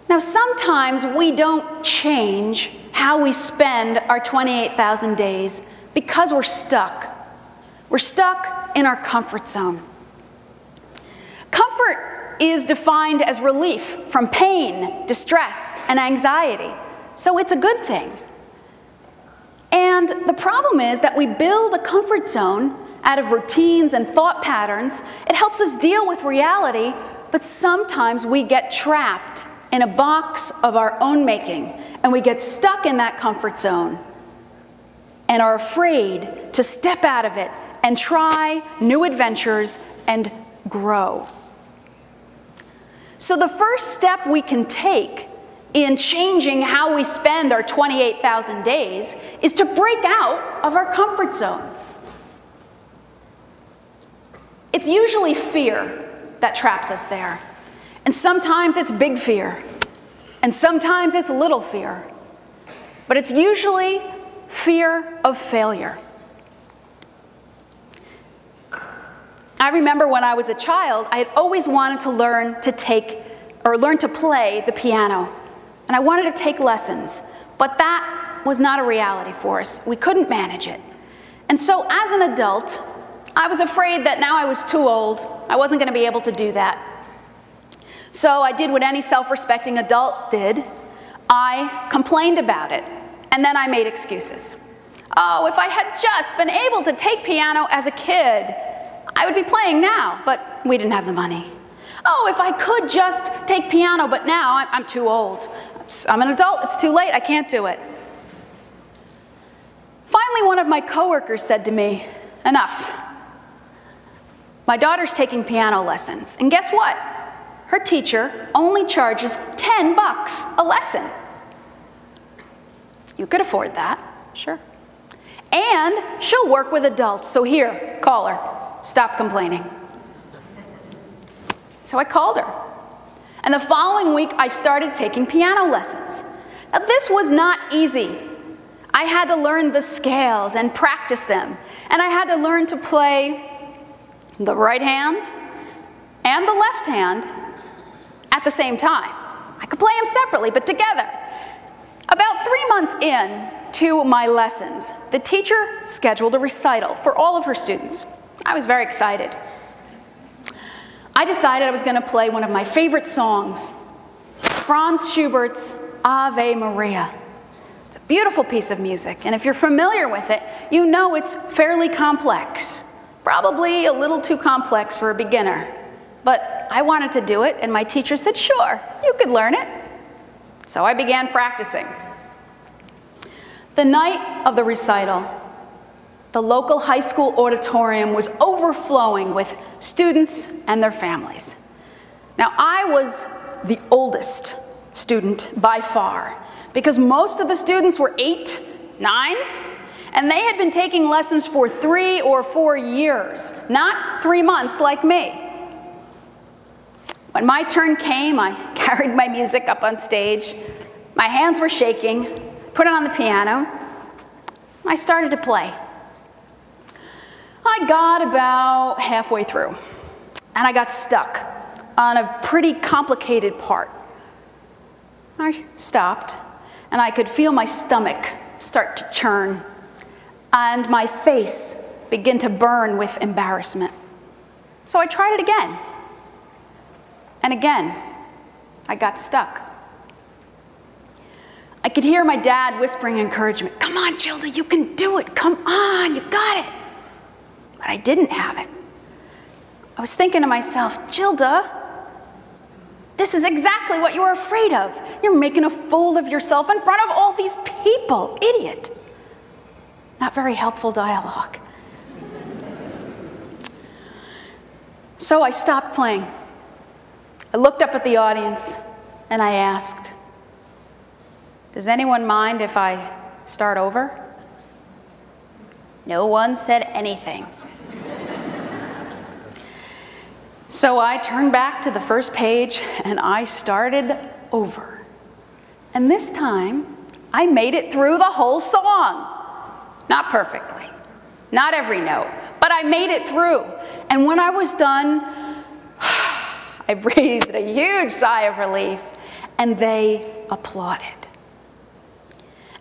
Now, sometimes we don't change how we spend our 28,000 days because we're stuck. We're stuck in our comfort zone. Comfort is defined as relief from pain, distress, and anxiety. So it's a good thing. And the problem is that we build a comfort zone out of routines and thought patterns. It helps us deal with reality, but sometimes we get trapped in a box of our own making, and we get stuck in that comfort zone and are afraid to step out of it and try new adventures and grow. So the first step we can take in changing how we spend our 28,000 days is to break out of our comfort zone. It's usually fear that traps us there. And sometimes it's big fear. And sometimes it's little fear. But it's usually fear of failure. I remember when I was a child, I had always wanted to learn to play the piano. And I wanted to take lessons, but that was not a reality for us. We couldn't manage it. And so as an adult, I was afraid that now I was too old. I wasn't going to be able to do that. So I did what any self-respecting adult did. I complained about it, and then I made excuses. Oh, if I had just been able to take piano as a kid, I would be playing now, but we didn't have the money. Oh, if I could just take piano, but now I'm too old. I'm an adult, it's too late, I can't do it. Finally, one of my coworkers said to me, enough. My daughter's taking piano lessons, and guess what? Her teacher only charges $10 a lesson. You could afford that, sure. And she'll work with adults, so here, call her. Stop complaining. So I called her. And the following week, I started taking piano lessons. Now, this was not easy. I had to learn the scales and practice them. And I had to learn to play the right hand and the left hand at the same time. I could play them separately, but together. About 3 months in to my lessons, the teacher scheduled a recital for all of her students. I was very excited. I decided I was going to play one of my favorite songs, Franz Schubert's Ave Maria. It's a beautiful piece of music, and if you're familiar with it, you know it's fairly complex. Probably a little too complex for a beginner. But I wanted to do it, and my teacher said, sure, you could learn it. So I began practicing. The night of the recital, the local high school auditorium was overflowing with students and their families. Now, I was the oldest student by far, because most of the students were 8, 9, and they had been taking lessons for 3 or 4 years, not 3 months like me. When my turn came, I carried my music up on stage. My hands were shaking, put it on the piano, and I started to play. I got about halfway through, and I got stuck on a pretty complicated part. I stopped, and I could feel my stomach start to churn, and my face begin to burn with embarrassment. So I tried it again, and again, I got stuck. I could hear my dad whispering encouragement, come on, Gilda, you can do it, come on, you got it. But I didn't have it. I was thinking to myself, Gilda, this is exactly what you were afraid of. You're making a fool of yourself in front of all these people, idiot. Not very helpful dialogue. So I stopped playing. I looked up at the audience and I asked, does anyone mind if I start over? No one said anything. So I turned back to the first page and I started over. And this time, I made it through the whole song. Not perfectly, not every note, but I made it through. And when I was done, I breathed a huge sigh of relief. and they applauded.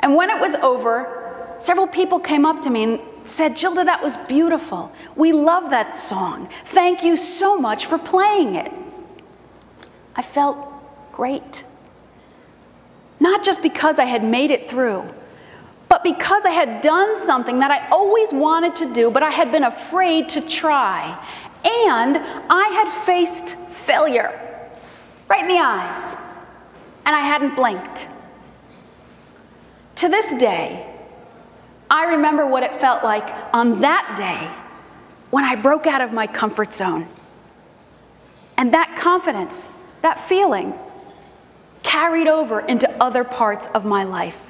And when it was over, several people came up to me and said, "Gilda, that was beautiful. We love that song. Thank you so much for playing it." I felt great. Not just because I had made it through, but because I had done something that I always wanted to do, but I had been afraid to try. And I had faced failure right in the eyes, and I hadn't blinked. To this day, I remember what it felt like on that day when I broke out of my comfort zone. And that confidence, that feeling, carried over into other parts of my life.